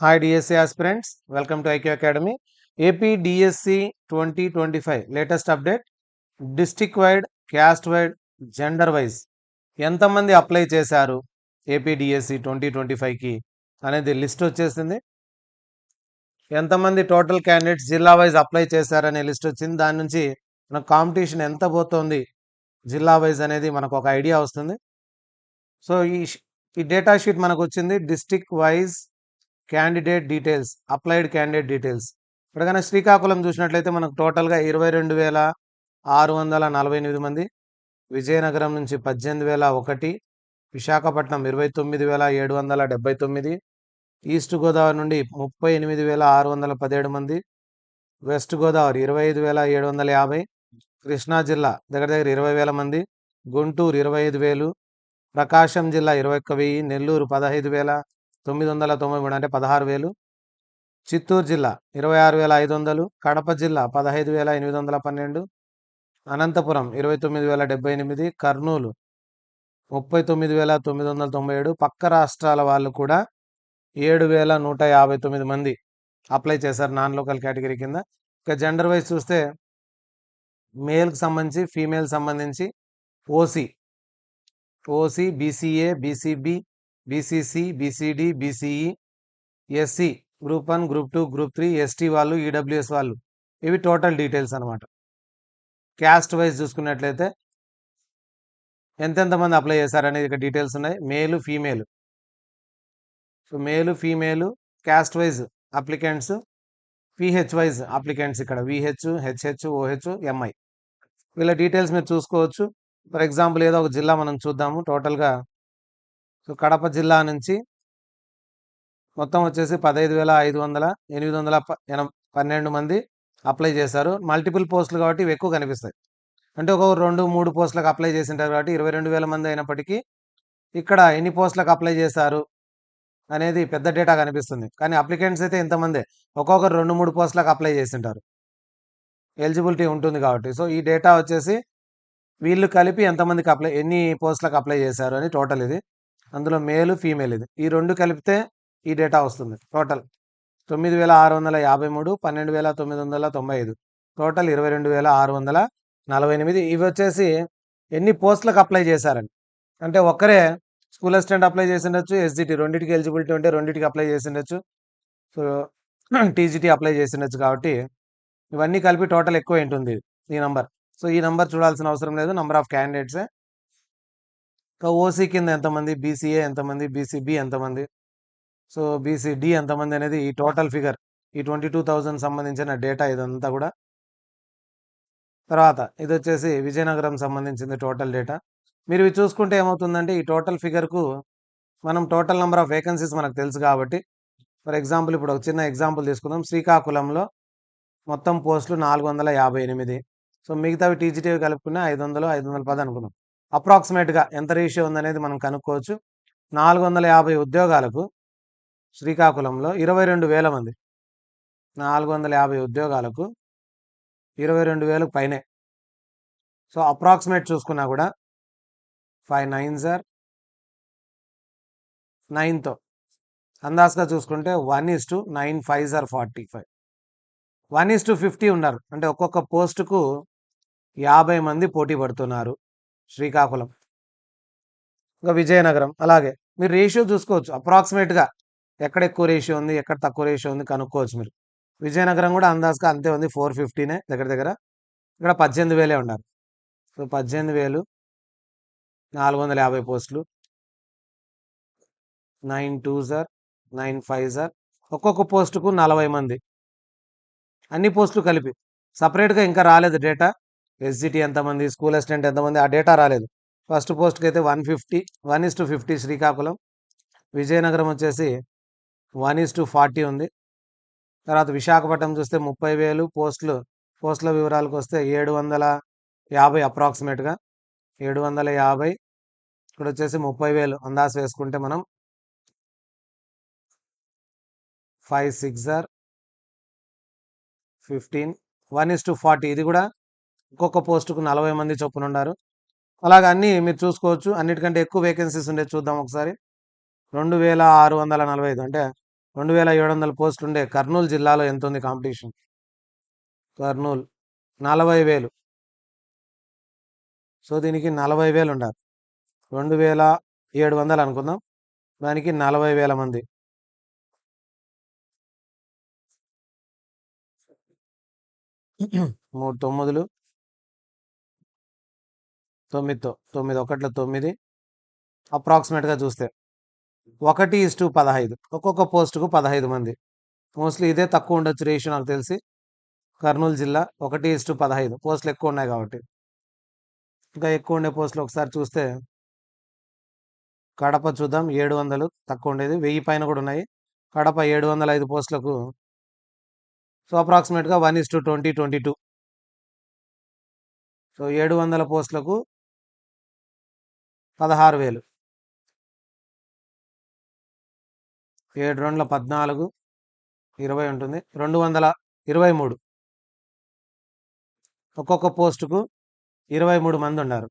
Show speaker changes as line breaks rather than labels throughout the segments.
Hi DSC aspirants, welcome to IQ Academy. AP DSC 2025 latest update. District wide, caste wide, gender wise ఎంతమంది apply చేశారు AP DSC 2025కి అనేది list వచ్చేసింది. ఎంతమంది total candidates జిల్లా wise apply చేశారనే list వచ్చింది. దాని నుంచి మన కాంపిటీషన్ ఎంత పోతుంది జిల్లా వైజ్ అనేది మనకు ఒక ఐడియా వస్తుంది. సో ఈ డేటా షీట్ మనకు వచ్చింది. District wise candidate details, applied candidate details. ఇక్కడ కనుక శ్రీకాకుళం చూసినట్లయితే మనకు టోటల్గా 22,648 మంది, విజయనగరం నుంచి 18,001, విశాఖపట్నం 29,779, ఈస్ట్ గోదావరి నుండి 38,617 మంది, వెస్ట్ గోదావరి 25,750, కృష్ణా జిల్లా దగ్గర 20,000 మంది, గుంటూరు 25,000, ప్రకాశం జిల్లా 21,000, నెల్లూరు 15,993 అంటే 16,000, చిత్తూరు జిల్లా 26,500, కడప జిల్లా 15,812, అనంతపురం 29,078, కర్నూలు 39,997. పక్క రాష్ట్రాల వాళ్ళు కూడా 7,159 మంది అప్లై చేశారు నాన్ లోకల్ కేటగిరీ కింద. ఇక జెండర్ వైజ్ చూస్తే మేల్కి సంబంధించి, ఫీమేల్ సంబంధించి OC, BCA, BCB, BCC, BCD, BCE, SC, group 1, group 2, group 3, ST వాళ్ళు, ఈడబ్ల్యూఎస్ వాళ్ళు, ఇవి టోటల్ డీటెయిల్స్ అనమాట. క్యాస్ట్ వైజ్ చూసుకున్నట్లయితే ఎంతెంతమంది అప్లై చేశారనేది ఇక్కడ డీటెయిల్స్ ఉన్నాయి. Male, female. So male, female, caste wise applicants, PH wise applicants, ఇక్కడ విహెచ్, హెచ్హెచ్, ఓహెచ్, ఎంఐ, వీళ్ళ డీటెయిల్స్ మీరు చూసుకోవచ్చు. ఫర్ ఎగ్జాంపుల్ ఏదో ఒక జిల్లా మనం చూద్దాము. టోటల్గా సో కడప జిల్లా నుంచి మొత్తం వచ్చేసి 15,812 మంది అప్లై చేశారు. మల్టిపుల్ పోస్టులు కాబట్టి ఇవి ఎక్కువ కనిపిస్తాయి. అంటే ఒక 2-3 పోస్టులకు అప్లై చేసింటారు కాబట్టి 22,000 మంది అయినప్పటికీ ఇక్కడ ఎన్ని పోస్టులకు అప్లై చేశారు అనేది పెద్ద డేటా కనిపిస్తుంది. కానీ అప్లికెంట్స్ అయితే ఇంతమందే, ఒక్కొక్కరు 2-3 పోస్టులకు అప్లై చేసింటారు, ఎలిజిబిలిటీ ఉంటుంది కాబట్టి. సో ఈ డేటా వచ్చేసి వీళ్ళు కలిపి ఎంతమందికి ఎన్ని పోస్టులకు అప్లై చేశారు అని టోటల్ ఇది. అందులో మేలు, ఫీమేల్, ఇది ఈ రెండు కలిపితే ఈ డేటా వస్తుంది. Total 9,653, 12,995, total 22,648. ఇవి వచ్చేసి ఎన్ని పోస్టులకు అప్లై చేశారని. అంటే ఒక్కరే స్కూల్ అసిస్టెంట్ అప్లై చేసిండొచ్చు, ఎస్జిటి రెండింటికి ఎలిజిబిలిటీ ఉంటే రెండింటికి అప్లై చేసిండొచ్చు, సో టీజీటీ అప్లై చేసిండొచ్చు. కాబట్టి ఇవన్నీ కలిపి టోటల్ ఎక్కువ ఉంటుంది ఈ నంబర్. సో ఈ నంబర్ చూడాల్సిన అవసరం లేదు, నంబర్ ఆఫ్ క్యాండిడేట్సే. ఓసీ కింద ఎంతమంది, బీసీఏ ఎంతమంది, బీసీబీ ఎంతమంది, సో బీసీడీ ఎంతమంది అనేది ఈ టోటల్ ఫిగర్, ఈ 22,000 సంబంధించిన డేటా ఇదంతా కూడా. తర్వాత ఇది వచ్చేసి విజయనగరం సంబంధించింది టోటల్ డేటా. మీరు ఇవి చూసుకుంటే ఏమవుతుందంటే ఈ టోటల్ ఫిగర్కు మనం టోటల్ నెంబర్ ఆఫ్ వేకెన్సీస్ మనకు తెలుసు కాబట్టి, ఫర్ ఎగ్జాంపుల్ ఇప్పుడు ఒక చిన్న ఎగ్జాంపుల్ తీసుకుందాం. శ్రీకాకుళంలో మొత్తం పోస్టులు 458, సో మిగతావి టీజీటీవి కలుపుకున్న 500, 510 అనుకున్నాం. అప్రాక్సిమేట్గా ఎంత రేషియో ఉందనేది మనం కనుక్కోవచ్చు. 450 ఉద్యోగాలకు శ్రీకాకుళంలో 22,000 మంది, 450 ఉద్యోగాలకు 22,000 పైనే. సో అప్రాక్సిమేట్ చూసుకున్నా కూడా 5 9s are 9తో అందాజుగా చూసుకుంటే 1:9, 5s are 45, 1:50 ఉన్నారు. అంటే ఒక్కొక్క పోస్టుకు 50 మంది పోటీ పడుతున్నారు శ్రీకాకుళం. ఇంకా విజయనగరం అలాగే మీరు రేషియో చూసుకోవచ్చు. అప్రాక్సిమేట్గా ఎక్కడ ఎక్కువ రేషియో ఉంది, ఎక్కడ తక్కువ రేషియో ఉంది కనుక్కోవచ్చు మీరు. విజయనగరం కూడా అందాజుగా అంతే ఉంది, 450నే దగ్గర. ఇక్కడ 18,000 ఉన్నారు. సో 18,450 పోస్టులు, 9 2s are 9 5s are, ఒక్కొక్క పోస్టుకు 40 మంది, అన్ని పోస్టులు కలిపి. సపరేట్గా ఇంకా రాలేదు డేటా. ఎస్జిటి ఎంతమంది, స్కూల్ అసిస్టెంట్ ఎంతమంది, ఆ డేటా రాలేదు. ఫస్ట్ పోస్ట్కి అయితే 1:50 శ్రీకాకుళం. విజయనగరం వచ్చేసి 1:40 ఉంది. తర్వాత విశాఖపట్నం చూస్తే 30,000 పోస్టుల వివరాలకు వస్తే 750 అప్రాక్సిమేట్గా 750. ఇక్కడ వచ్చేసి 30,000 అందాజు వేసుకుంటే మనం 5 6s are 15, 1:40. ఇది కూడా ఒక్కొక్క పోస్టుకు 40 మంది చొప్పున ఉన్నారు. అలాగే అన్నీ మీరు చూసుకోవచ్చు. అన్నిటికంటే ఎక్కువ వేకెన్సీస్ ఉండేది చూద్దాం ఒకసారి. 2,645 అంటే 2700 పోస్టులు ఉండే కర్నూలు జిల్లాలో ఎంత ఉంది కాంపిటీషన్? కర్నూలు 40,000. సో దీనికి 40,000 ఉండాలి. 2700 అనుకుందాం, దానికి 40,000 మంది. మూడు తొమ్మిదిలు 9తో 9 ఒకట్ల 9, అప్రాక్సిమేట్గా చూస్తే 1:15, ఒక్కొక్క పోస్టుకు 15 మంది. మోస్ట్లీ ఇదే తక్కువ ఉండొచ్చు రేషియో నాకు తెలిసి. కర్నూలు జిల్లా 1:15 పోస్టులు ఎక్కువ ఉన్నాయి కాబట్టి. ఇంకా ఎక్కువ ఉండే పోస్టులు ఒకసారి చూస్తే కడప చూద్దాం, 700 తక్కువ ఉండేది, 1000 పైన కూడా ఉన్నాయి. కడప 705 పోస్టులకు, సో అప్రాక్సిమేట్గా 1:20, 22. సో 700 పోస్టులకు 16,000. 7 2 14, 20 ఉంటుంది, 223. ఒక్కొక్క పోస్టుకు 23 మంది ఉన్నారు.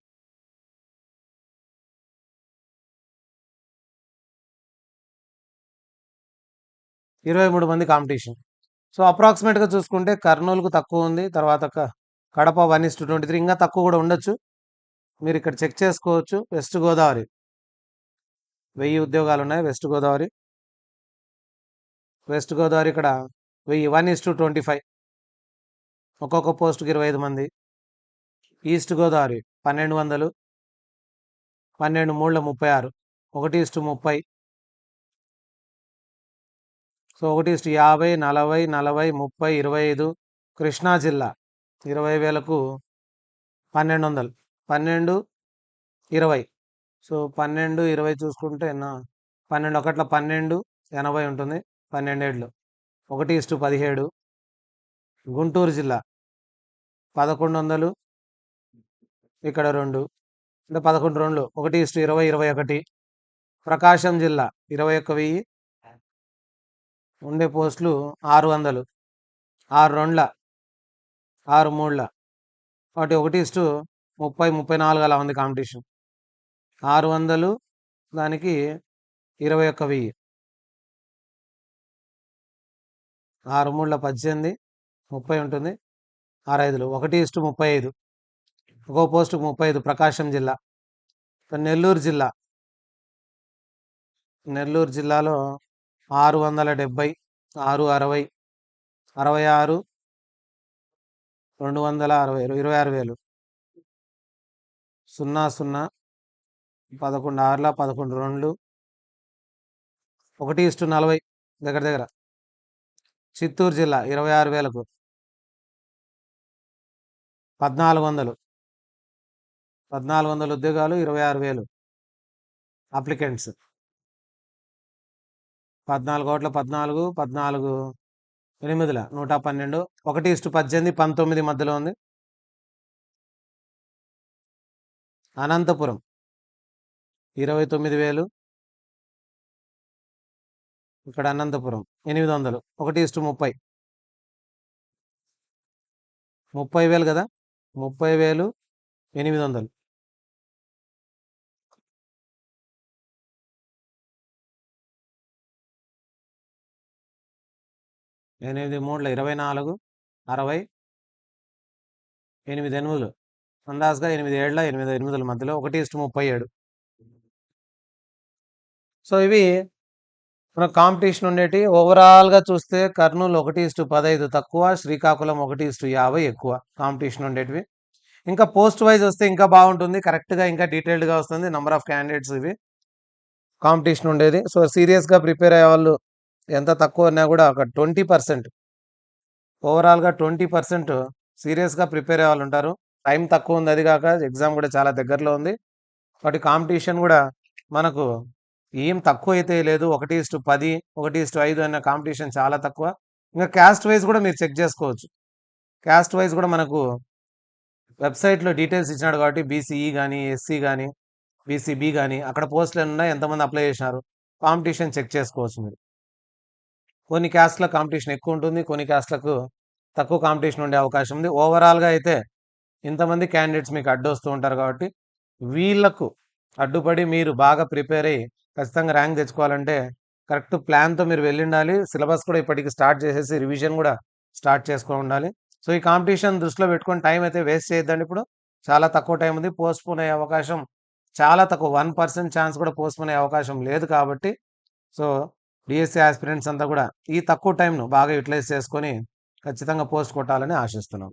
ఇరవై 23 మంది కాంపిటీషన్. సో అప్రాక్సిమేట్గా చూసుకుంటే కర్నూలుకు తక్కువ ఉంది, తర్వాత కడప 1:23, ఇంకా తక్కువ కూడా ఉండొచ్చు. మీరు ఇక్కడ చెక్ చేసుకోవచ్చు. వెస్ట్ గోదావరి 1000 ఉద్యోగాలు ఉన్నాయి. వెస్ట్ గోదావరి ఇక్కడ 1000, 1:25, ఒక్కొక్క పోస్టుకు 25 మంది. ఈస్ట్ గోదావరి 1200, 12 3 36, 1:30. సో 1:50, 40, 40, 30, 25. కృష్ణా జిల్లా 20,000కు 1200, 12, 20. సో 12, 20 చూసుకుంటే 12 ఒకట్ల 12, 80 ఉంటుంది, 12 ఏళ్ళు 1:17. గుంటూరు జిల్లా 1100, ఇక్కడ 2, అంటే 11 2, 1:20, 21. ప్రకాశం జిల్లా 21,000 ఉండే పోస్టులు 600, 6 2, 6 3, కాబట్టి 1:30, 34 అలా ఉంది కాంపిటీషన్. 600 దానికి 21,000, 6 3 18, 30 ఉంటుంది, 6 5 1:35, ఒక్కో పోస్టుకు 35. ప్రకాశం జిల్లా. నెల్లూరు జిల్లాలో 670, 660, 66, 260, 26,000. 00, 11 6, 11 2, 1:40 దగ్గర. చిత్తూరు జిల్లా 26,000కు 1400, 1400 ఉద్యోగాలు, 26,000 అప్లికెంట్స్. 14 14, 14 8, 112, 1:18, 19 మధ్యలో ఉంది. అనంతపురం 29,000, ఇక్కడ అనంతపురం 800, 1:30, 30,000 కదా, 30,000, 800. ఎనిమిది 3 24, 60, 8 8, అందాజుగా 8 ఏళ్ల 8 8 మధ్యలో 1:37. సో ఇవి మన కాంపిటీషన్ ఉండేటి. ఓవరాల్గా చూస్తే కర్నూలు 1:15 తక్కువ, శ్రీకాకుళం 1:50 ఎక్కువ కాంపిటీషన్ ఉండేటివి. ఇంకా పోస్ట్ వైజ్ వస్తే ఇంకా బాగుంటుంది, కరెక్ట్గా ఇంకా డీటెయిల్డ్గా వస్తుంది. నెంబర్ ఆఫ్ క్యాండిడేట్స్ ఇవి కాంపిటీషన్ ఉండేది. సో సీరియస్గా ప్రిపేర్ అయ్యే వాళ్ళు ఎంత తక్కువ ఉన్నా కూడా ఒక 20%, ఓవరాల్గా 20% సీరియస్గా ప్రిపేర్ అయ్యే వాళ్ళు ఉంటారు. టైం తక్కువ ఉంది, అది కాక ఎగ్జామ్ కూడా చాలా దగ్గరలో ఉంది. కాబట్టి కాంపిటీషన్ కూడా మనకు ఏం తక్కువ అయితే లేదు. 1:10, 1:5 అన్న కాంపిటీషన్ చాలా తక్కువ. ఇంకా క్యాస్ట్ వైజ్ కూడా మీరు చెక్ చేసుకోవచ్చు. క్యాస్ట్ వైజ్ కూడా మనకు వెబ్సైట్లో డీటెయిల్స్ ఇచ్చినాడు కాబట్టి బీసీఈ కానీ, ఎస్సీ కానీ, బీసీబీ కానీ, అక్కడ పోస్టులు ఉన్నాయి, ఎంతమంది అప్లై చేసినారు, కాంపిటీషన్ చెక్ చేసుకోవచ్చు మీరు. కొన్ని క్యాస్ట్ల కాంపిటీషన్ ఎక్కువ ఉంటుంది, కొన్ని క్యాస్ట్లకు తక్కువ కాంపిటీషన్ ఉండే అవకాశం ఉంది. ఓవరాల్గా అయితే ఇంతమంది క్యాండిడేట్స్ మీకు అడ్డు వస్తూ ఉంటారు కాబట్టి వీళ్లకు అడ్డుపడి మీరు బాగా ప్రిపేర్ అయ్యి ఖచ్చితంగా ర్యాంక్ తెచ్చుకోవాలంటే కరెక్ట్ ప్లాన్‌తో మీరు వెళ్ళుండాలి. సిలబస్ కూడా ఇప్పటికి స్టార్ట్ చేసేసి రివిజన్ గూడా స్టార్ట్ చేసుకొని ఉండాలి. సో, ఈ కాంపిటీషన్ దృష్టిలో పెట్టుకొని టైం అయితే వేస్ట్ చేయొద్దండి ఇప్పుడు. చాలా తక్కువ టైం ఉంది. పోస్ట్‌పోన్ అయ్యే అవకాశం చాలా తక్కువ. 1% ఛాన్స్ కూడా పోస్ట్‌పోన్ అయ్యే అవకాశం లేదు కాబట్టి, సో, డీఎస్సీ యాస్పిరెంట్స్ అంతా కూడా ఈ తక్కువ టైంను బాగా యుటిలైజ్ చేసుకొని ఖచ్చితంగా పోస్ట్ కొట్టాలని ఆశిస్తున్నాం.